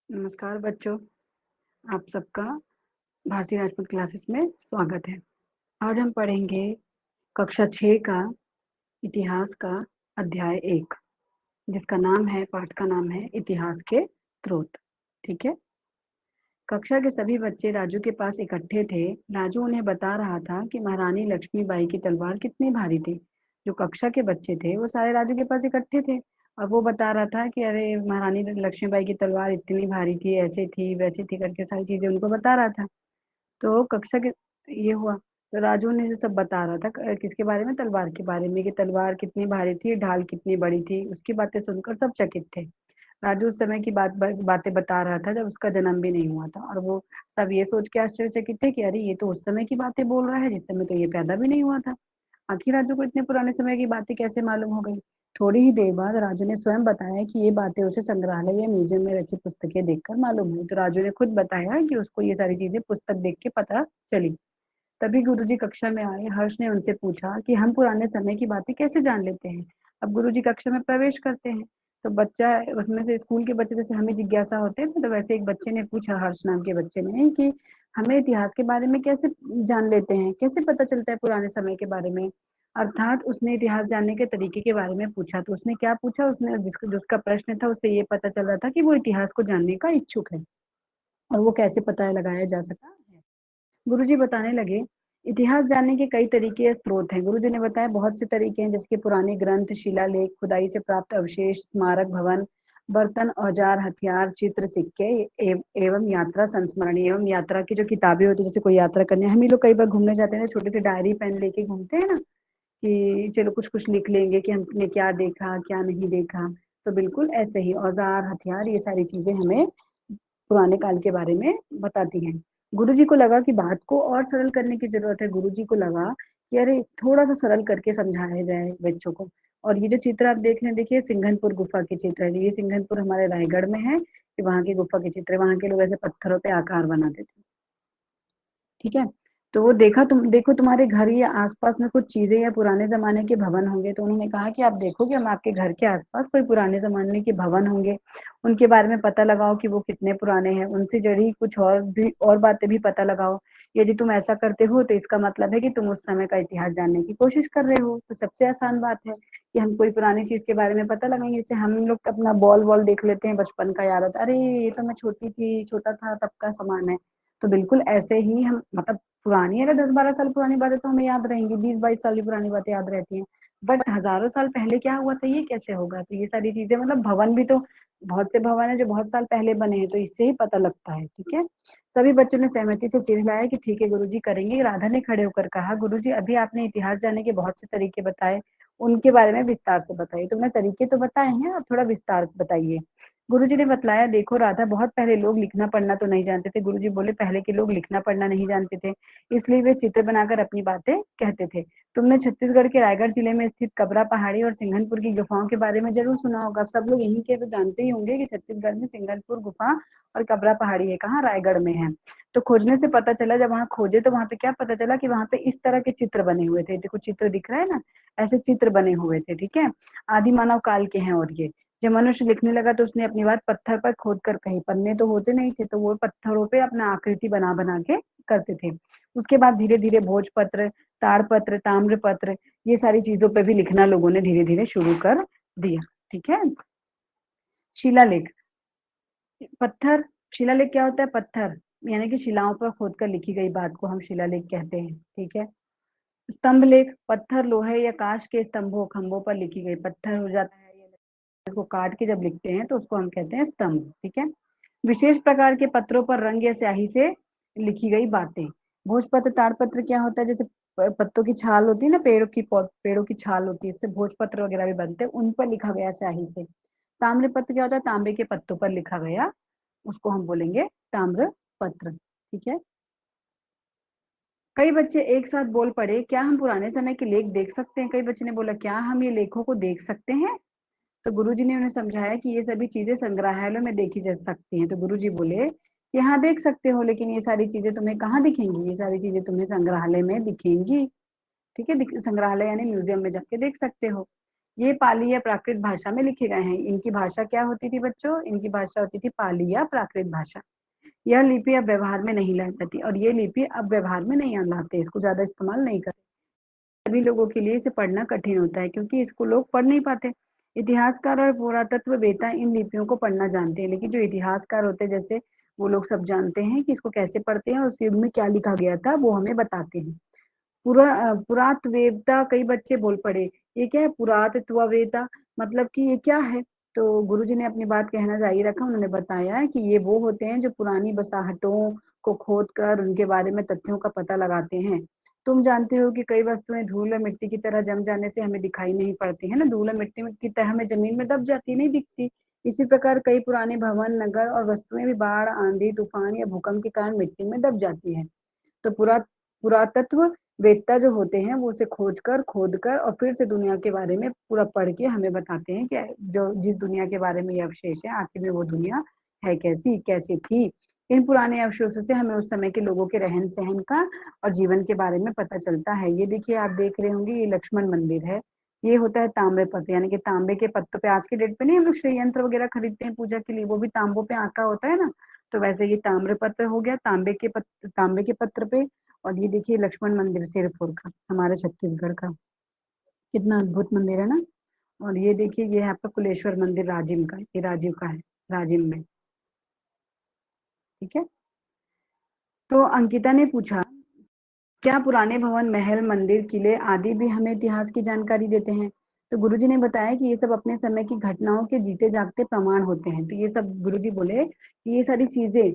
नमस्कार बच्चों, आप सबका भारतीय राजपूत क्लासेस में स्वागत है। आज हम पढ़ेंगे कक्षा 6 का इतिहास का अध्याय 1, जिसका पाठ का नाम है इतिहास के स्रोत। ठीक है। कक्षा के सभी बच्चे राजू के पास इकट्ठे थे। राजू उन्हें बता रहा था कि महारानी लक्ष्मीबाई की तलवार कितनी भारी थी। जो कक्षा के बच्चे थे वो सारे राजू के पास इकट्ठे थे और वो बता रहा था कि अरे महारानी लक्ष्मीबाई की तलवार इतनी भारी थी, ऐसे थी वैसे थी करके सारी चीजें उनको बता रहा था। तो कक्षा के ये हुआ तो राजू ने जो सब बता रहा था किसके बारे में, तलवार के बारे में, कि तलवार कितनी भारी थी, ढाल कितनी बड़ी थी। उसकी बातें सुनकर सब चकित थे। राजू उस समय की बातें बता रहा था जब उसका जन्म भी नहीं हुआ था, और वो सब ये सोच के आश्चर्यचकित थे कि अरे ये तो उस समय की बातें बोल रहा है जिस समय तो ये पैदा भी नहीं हुआ था। आखिर राजू को इतने पुराने समय की बातें कैसे मालूम हो गई। थोड़ी ही देर बाद राजू ने स्वयं बताया कि ये बातें उसे संग्रहालय या म्यूजियम में रखी पुस्तकें देखकर मालूम हुई। तो राजू ने खुद बताया कि उसको ये सारी चीजें पुस्तक देख के पता चली। तभी गुरुजी कक्षा में आए। हर्ष ने उनसे पूछा कि हम पुराने समय की बातें कैसे जान लेते हैं। अब गुरुजी कक्षा में प्रवेश करते हैं तो बच्चा उसमें से, स्कूल के बच्चे जैसे हमें जिज्ञासा होते हैं तो वैसे एक बच्चे ने पूछा, हर्ष नाम के बच्चे ने, कि हमें इतिहास के बारे में कैसे जान लेते हैं, कैसे पता चलता है पुराने समय के बारे में। अर्थात उसने इतिहास जानने के तरीके के बारे में पूछा। तो उसने क्या पूछा, उसने जिसका प्रश्न था उससे ये पता चल रहा था कि वो इतिहास को जानने का इच्छुक है और वो कैसे पता लगाया जा सकता है। गुरुजी बताने लगे, इतिहास जानने के कई तरीके या स्रोत हैं। गुरुजी ने बताया बहुत से तरीके हैं, जैसे कि पुराने ग्रंथ, शिलालेख, खुदाई से प्राप्त अवशेष, स्मारक भवन, बर्तन, औजार, हथियार, चित्र, सिक्के एवं यात्रा संस्मरण, एवं यात्रा की जो किताबें होती है, जैसे कोई यात्रा करने, हम ही लोग कई बार घूमने जाते हैं छोटे से डायरी पेन लेके घूमते हैं ना, कि चलो कुछ कुछ लिख लेंगे कि हमने क्या देखा क्या नहीं देखा। तो बिल्कुल ऐसे ही औजार, हथियार, ये सारी चीजें हमें पुराने काल के बारे में बताती हैं। गुरुजी को लगा कि बात को और सरल करने की जरूरत है। गुरुजी को लगा कि अरे थोड़ा सा सरल करके समझाया जाए बच्चों को। और ये जो चित्र आप देख रहे हैं, देखिए सिंघनपुर गुफा के चित्र है। ये सिंघनपुर हमारे रायगढ़ में है, कि वहां की गुफा के चित्र, वहां के लोग ऐसे पत्थरों पे आकार बनाते थे। ठीक है। तो वो देखो तुम्हारे घर या आसपास में कुछ चीजें या पुराने जमाने के भवन होंगे। तो उन्होंने कहा कि आप देखो कि हम आपके घर के आसपास कोई पुराने जमाने के भवन होंगे, उनके बारे में पता लगाओ कि वो कितने पुराने हैं, उनसे जुड़ी कुछ और बातें भी पता लगाओ। यदि तुम ऐसा करते हो तो इसका मतलब है कि तुम उस समय का इतिहास जानने की कोशिश कर रहे हो। तो सबसे आसान बात है कि हम कोई पुरानी चीज के बारे में पता लगाएंगे। जैसे हम लोग अपना बॉल वॉल देख लेते हैं, बचपन का याद आता है, अरे ये तो मैं छोटी थी, छोटा था तब का सामान है। तो बिल्कुल ऐसे ही हम, मतलब पुरानी, अगर 10-12 साल पुरानी बातें तो हमें याद रहेंगी, 20-22 साल की पुरानी बातें याद रहती हैं। बट हजारों साल पहले क्या हुआ था ये कैसे होगा। तो ये सारी चीजें, मतलब भवन भी तो बहुत से भवन है जो बहुत साल पहले बने हैं, तो इससे ही पता लगता है। ठीक है। सभी बच्चों ने सहमति से सिर हिलाया कि ठीक है गुरुजी, करेंगे। राधा ने खड़े होकर कहा, गुरुजी अभी आपने इतिहास जानने के बहुत से तरीके बताए, उनके बारे में विस्तार से बताइए। तुमने तरीके तो बताए हैं, अब थोड़ा विस्तार बताइए। गुरुजी ने बतलाया, देखो राधा, बहुत पहले लोग लिखना पढ़ना तो नहीं जानते थे। गुरुजी बोले, पहले के लोग लिखना पढ़ना नहीं जानते थे, इसलिए वे चित्र बनाकर अपनी बातें कहते थे। तुमने छत्तीसगढ़ के रायगढ़ जिले में स्थित कबरा पहाड़ी और सिंघनपुर की गुफाओं के बारे में जरूर सुना होगा। अब सब लोग यहीं के तो जानते ही होंगे कि छत्तीसगढ़ में सिंघनपुर गुफा और कबरा पहाड़ी है, कहाँ, रायगढ़ में है। तो खोजने से पता चला, जब वहां खोजे तो वहां पे क्या पता चला कि वहां पे इस तरह के चित्र बने हुए थे। देखो चित्र दिख रहा है ना, ऐसे चित्र बने हुए थे। ठीक है। आदि मानव काल के हैं। और ये जब मनुष्य लिखने लगा तो उसने अपनी बात पत्थर पर खोद कर कही। पन्ने तो होते नहीं थे, तो वो पत्थरों पे अपना आकृति बना बना के करते थे। उसके बाद धीरे धीरे भोजपत्र, ताड़पत्र, ताम्रपत्र, ये सारी चीजों पे भी लिखना लोगों ने धीरे धीरे शुरू कर दिया। ठीक है। शिलालेख, पत्थर, शिलालेख क्या होता है, पत्थर यानी कि शिलाओं पर खोद कर लिखी गई बात को हम शिलालेख कहते हैं। ठीक है। स्तंभ लेख, पत्थर, लोहे या कांच के स्तंभों खंभों पर लिखी गई, पत्थर हो जाता है, इसको काट के जब लिखते हैं तो उसको हम कहते हैं स्तंभ। ठीक है। विशेष प्रकार के पत्रों पर रंग या स्याही से लिखी गई बातें। भोजपत्र, ताड़पत्र क्या होता है, जैसे पत्तों की छाल होती है ना, पेड़ों की छाल होती है, इससे भोजपत्र वगैरह भी बनते हैं, उन पर लिखा गया स्याही से। ताम्रपत्र क्या होता है, तांबे के पत्तों पर लिखा गया, उसको हम बोलेंगे ताम्र पत्र। ठीक है। कई बच्चे एक साथ बोल पड़े, क्या हम पुराने समय के लेख देख सकते हैं। कई बच्चे ने बोला, क्या हम ये लेखों को देख सकते हैं। तो गुरुजी ने उन्हें समझाया कि ये सभी चीजें संग्रहालयों में देखी जा सकती हैं। तो गुरुजी बोले कि हाँ देख सकते हो, लेकिन ये सारी चीजें तुम्हें कहाँ दिखेंगी, ये सारी चीजें तुम्हें संग्रहालय में दिखेंगी। ठीक है। संग्रहालय यानी म्यूजियम में जाके देख सकते हो। ये पाली या प्राकृत भाषा में लिखे गए हैं। इनकी भाषा क्या होती थी बच्चों? इनकी भाषा होती थी पाली या प्राकृत भाषा। यह लिपि अब व्यवहार में नहीं लाई जाती और ये लिपि अब व्यवहार में नहीं लाते, इसको ज्यादा इस्तेमाल नहीं करते। सभी लोगों के लिए इसे पढ़ना कठिन होता है क्योंकि इसको लोग पढ़ नहीं पाते। इतिहासकार और पुरातत्ववेत्ता इन लिपियों को पढ़ना जानते हैं, लेकिन जो इतिहासकार होते हैं जैसे वो लोग सब जानते हैं कि इसको कैसे पढ़ते हैं और उस युग में क्या लिखा गया था, वो हमें बताते हैं। पुरातत्ववेत्ता, कई बच्चे बोल पड़े, ये क्या है पुरातत्ववेत्ता, मतलब कि ये क्या है? तो गुरुजी ने अपनी बात कहना जारी रखा। उन्होंने बताया कि ये वो होते हैं जो पुरानी बसाहटों को खोद कर उनके बारे में तथ्यों का पता लगाते हैं। तुम जानते हो कि कई वस्तुएं धूल और मिट्टी की तरह जम जाने से हमें दिखाई नहीं पड़ती है ना, धूल और मिट्टी की तह में जमीन में दब जाती, नहीं दिखती। इसी प्रकार कई पुराने भवन, नगर और वस्तुएं भी बाढ़, आंधी, तूफान या भूकंप के कारण मिट्टी में दब जाती है। तो पुरातत्व वेत्ता जो होते हैं वो उसे खोद कर और फिर से दुनिया के बारे में पूरा पढ़ के हमें बताते हैं कि जो जिस दुनिया के बारे में ये अवशेष है आखिर में वो दुनिया है कैसी, कैसी थी। इन पुराने अवशेषों से हमें उस समय के लोगों के रहन सहन का और जीवन के बारे में पता चलता है। ये देखिए, आप देख रहे होंगे, ये लक्ष्मण मंदिर है। ये होता है ताम्र पत्र, यानी कि तांबे के पत्तों पे। आज के डेट पे नहीं हम लोग श्री यंत्र वगैरह खरीदते हैं पूजा के लिए, वो भी तांबों पे आका होता है ना। तो वैसे ये ताम्र पत्र हो गया, तांबे के पत्र पे। और ये देखिए लक्ष्मण मंदिर सिरपुर का, हमारे छत्तीसगढ़ का। कितना अद्भुत मंदिर है ना। और ये देखिए, ये है आपका कुलेश्वर मंदिर राजिम का, ये राजीव का है, राजिम में। ठीक है। तो अंकिता ने पूछा, क्या पुराने भवन, महल, मंदिर, किले आदि भी हमें इतिहास की जानकारी देते हैं? तो गुरुजी ने बताया कि ये सब अपने समय की घटनाओं के जीते जागते प्रमाण होते हैं। तो ये सब गुरुजी बोले कि ये सारी चीजें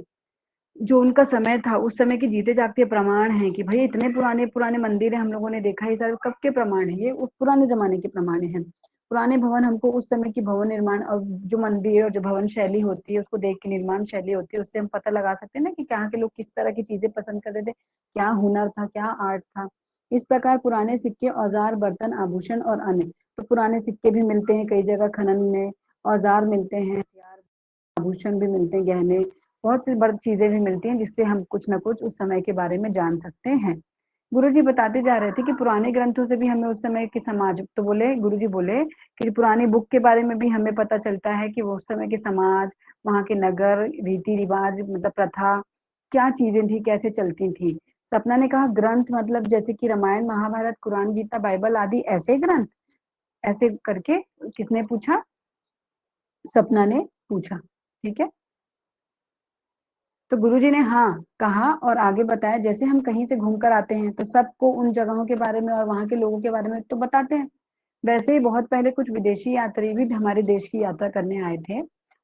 जो उनका समय था, उस समय के जीते जागते प्रमाण हैं कि भाई इतने पुराने पुराने मंदिर है, हम लोगों ने देखा, ये सारे कब के प्रमाण है? ये उस पुराने जमाने के प्रमाण हैं। पुराने भवन हमको उस समय की भवन निर्माण और जो मंदिर और जो भवन शैली होती है उसको देख के, निर्माण शैली होती है, उससे हम पता लगा सकते हैं ना कि यहाँ के लोग किस तरह की चीजें पसंद करते थे, क्या हुनर था, क्या आर्ट था। इस प्रकार पुराने सिक्के, औजार, बर्तन, आभूषण और अन्य, तो पुराने सिक्के भी मिलते हैं कई जगह खनन में, औजार मिलते हैं, आभूषण भी मिलते हैं, गहने, बहुत सी बड़ी चीजें भी मिलती हैं जिससे हम कुछ ना कुछ उस समय के बारे में जान सकते हैं। गुरुजी बताते जा रहे थे कि पुराने ग्रंथों से भी हमें उस समय के समाज, तो बोले गुरुजी बोले कि पुरानी बुक के बारे में भी हमें पता चलता है कि वो उस समय के समाज, वहाँ के नगर, रीति रिवाज, मतलब प्रथा, क्या चीजें थी, कैसे चलती थी। सपना ने कहा ग्रंथ मतलब जैसे कि रामायण, महाभारत, कुरान, गीता, बाइबल आदि ऐसे ग्रंथ? ऐसे करके किसने पूछा? सपना ने पूछा। ठीक है। तो गुरुजी ने हाँ कहा और आगे बताया, जैसे हम कहीं से घूम कर आते हैं तो सबको उन जगहों के बारे में और वहां के लोगों के बारे में तो बताते हैं, वैसे ही बहुत पहले कुछ विदेशी यात्री भी हमारे देश की यात्रा करने आए थे।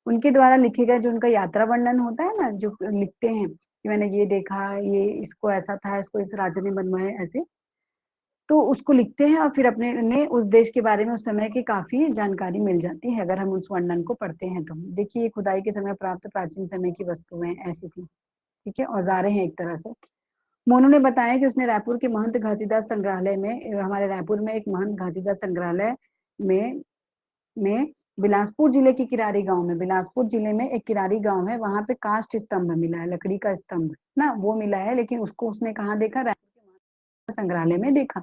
उनके द्वारा लिखे गए जो उनका यात्रा वर्णन होता है ना, जो लिखते हैं कि मैंने ये देखा, ये इसको ऐसा था, इसको इस राजा ने बनवाया, ऐसे, तो उसको लिखते हैं और फिर अपने ने उस देश के बारे में उस समय की काफी जानकारी मिल जाती है अगर हम उस वर्णन को पढ़ते हैं तो। देखिए, खुदाई के समय प्राप्त प्राचीन समय की वस्तुएं ऐसी थी। ठीक है, औजारे हैं एक तरह से। मोनू ने बताया कि उसने रायपुर के महंत घासीदास संग्रहालय में, हमारे रायपुर में एक महंत घासीदास संग्रहालय में बिलासपुर जिले के किरारी गांव में, बिलासपुर जिले में एक किरारी गांव है, वहां पे काष्ठ स्तंभ मिला है, लकड़ी का स्तंभ ना, वो मिला है। लेकिन उसको उसने कहाँ देखा? रायपुर के महंत संग्रहालय में देखा।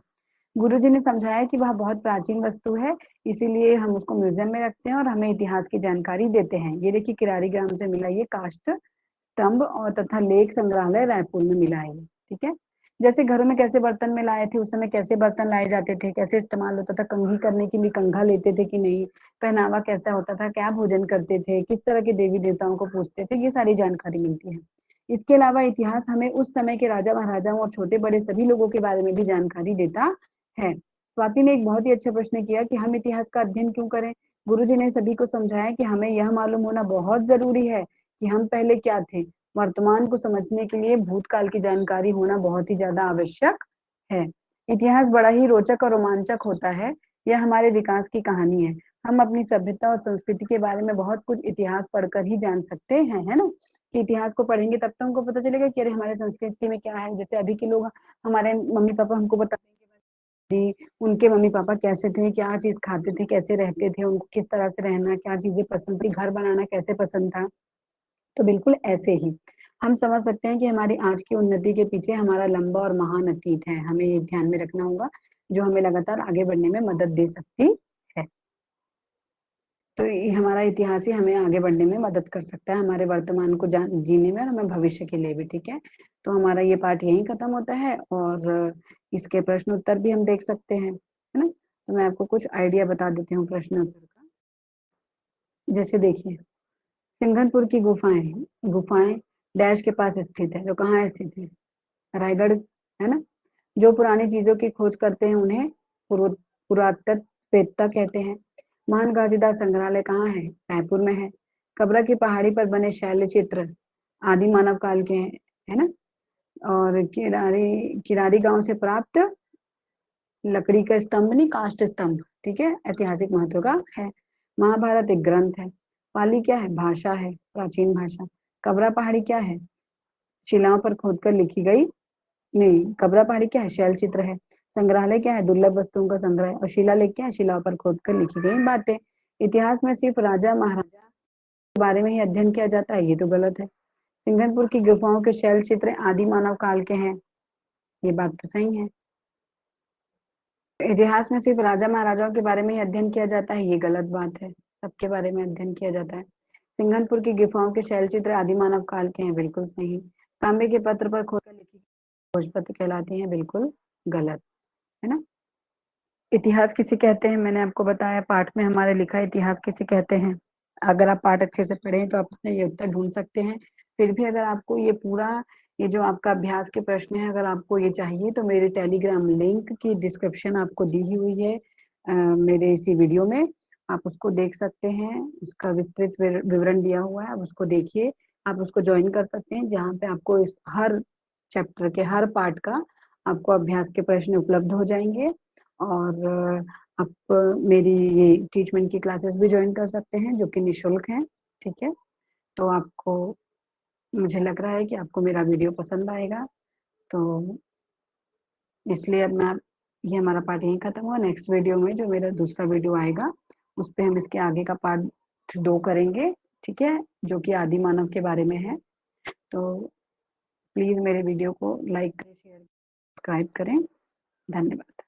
गुरुजी ने समझाया कि वह बहुत प्राचीन वस्तु है, इसीलिए हम उसको म्यूजियम में रखते हैं और हमें इतिहास की जानकारी देते हैं। ये देखिए, किरारी ग्राम से मिला ये काष्ठ स्तंभ और तथा लेख संग्रहालय रायपुर में मिला है। ठीक है। जैसे घरों में कैसे बर्तन में लाए थे, उस समय कैसे बर्तन लाए जाते थे, कैसे इस्तेमाल होता था, कंघी करने के लिए कंघा लेते थे कि नहीं, पहनावा कैसा होता था, क्या भोजन करते थे, किस तरह के देवी देवताओं को पूजते थे, ये सारी जानकारी मिलती है। इसके अलावा इतिहास हमें उस समय के राजा महाराजाओं और छोटे बड़े सभी लोगों के बारे में भी जानकारी देता है। स्वाति ने एक बहुत ही अच्छा प्रश्न किया कि हम इतिहास का अध्ययन क्यों करें। गुरुजी ने सभी को समझाया कि हमें यह मालूम होना बहुत जरूरी है कि हम पहले क्या थे। वर्तमान को समझने के लिए भूतकाल की जानकारी होना बहुत ही ज्यादा आवश्यक है। इतिहास बड़ा ही रोचक और रोमांचक होता है। यह हमारे विकास की कहानी है। हम अपनी सभ्यता और संस्कृति के बारे में बहुत कुछ इतिहास पढ़कर ही जान सकते हैं, है ना। कि इतिहास को पढ़ेंगे तब तो हमको पता चलेगा कि अरे हमारे संस्कृति में क्या है। जैसे अभी के लोग, हमारे मम्मी पापा हमको बताते हैं कि उनके मम्मी पापा कैसे थे, क्या चीज खाते थे, कैसे रहते थे, उनको किस तरह से रहना, क्या चीजें पसंद थी, घर बनाना कैसे पसंद था। तो बिल्कुल ऐसे ही हम समझ सकते हैं कि हमारी आज की उन्नति के पीछे हमारा लंबा और महान अतीत है। हमें ये ध्यान में रखना होगा, जो हमें लगातार आगे बढ़ने में मदद दे सकती है। तो ये हमारा इतिहास ही हमें आगे बढ़ने में मदद कर सकता है, हमारे वर्तमान को जीने में और हमें भविष्य के लिए भी, ठीक है। तो हमारा ये पार्ट यहीं खत्म होता है और इसके प्रश्न उत्तर भी हम देख सकते हैं, है ना। तो मैं आपको कुछ आइडिया बता देती हूँ प्रश्न उत्तर का। जैसे देखिए, सिंघनपुर की गुफाएं डैश के पास स्थित है, जो कहाँ स्थित है, रायगढ़, है ना। जो पुरानी चीजों की खोज करते हैं उन्हें पुरातत्ववेत्ता कहते हैं। महान घासीदास संग्रहालय कहाँ है, रायपुर में है। कबरा की पहाड़ी पर बने शैल चित्र आदि मानव काल के हैं, है ना। और किरारी किरारी गांव से प्राप्त लकड़ी का स्तंभ नहीं, काष्ठ स्तंभ, ठीक है, ऐतिहासिक महत्व का है। महाभारत एक ग्रंथ है। पाली क्या है, भाषा है, प्राचीन भाषा। कबरा पहाड़ी क्या है, शिलाओं पर खोदकर लिखी गई, नहीं, कबरा पहाड़ी क्या है, शैल चित्र है। संग्रहालय क्या है, दुर्लभ वस्तुओं का संग्रह है। और शिलालेख क्या है, शिलाओं पर खोदकर लिखी गई बातें। इतिहास में सिर्फ राजा महाराजा के बारे में ही अध्ययन किया जाता है, ये तो गलत है। सिंघनपुर की गुफाओं के शैल चित्र आदि मानव काल के हैं, ये बात तो सही है। इतिहास में सिर्फ राजा महाराजाओं के बारे में ही अध्ययन किया जाता है, ये गलत बात है, सबके बारे में अध्ययन किया जाता है। सिंघनपुर की गुफाओं के शैल चित्र आदि मानव काल के हैं, बिल्कुल सही। तांबे के पत्र पर खोदकर लिखी भोजपत्र कहलाती हैं, बिल्कुल गलत, है ना। इतिहास किसे कहते हैं, मैंने आपको बताया पाठ में हमारे लिखा है इतिहास किसे कहते हैं। अगर आप पाठ अच्छे से पढ़ें तो आप अपने ये उत्तर ढूंढ सकते हैं। फिर भी अगर आपको ये पूरा, ये जो आपका अभ्यास के प्रश्न है, अगर आपको ये चाहिए तो मेरे टेलीग्राम लिंक की डिस्क्रिप्शन आपको दी ही हुई है मेरे इसी वीडियो में, आप उसको देख सकते हैं। उसका विस्तृत विवरण दिया हुआ है, आप उसको देखिए, आप उसको ज्वाइन कर सकते हैं, जहाँ पे आपको इस हर चैप्टर के हर पार्ट का आपको अभ्यास के प्रश्न उपलब्ध हो जाएंगे। और आप मेरी ये टीचमेंट की क्लासेस भी ज्वाइन कर सकते हैं, जो कि निःशुल्क हैं, ठीक है। तो आपको, मुझे लग रहा है कि आपको मेरा वीडियो पसंद आएगा, तो इसलिए अब मैं, ये हमारा पार्ट यहीं खत्म हुआ। नेक्स्ट वीडियो में जो मेरा दूसरा वीडियो आएगा, उस पे हम इसके आगे का पार्ट 2 करेंगे, ठीक है, जो कि आदि मानव के बारे में है। तो प्लीज मेरे वीडियो को लाइक करें, शेयर, सब्सक्राइब करें। धन्यवाद।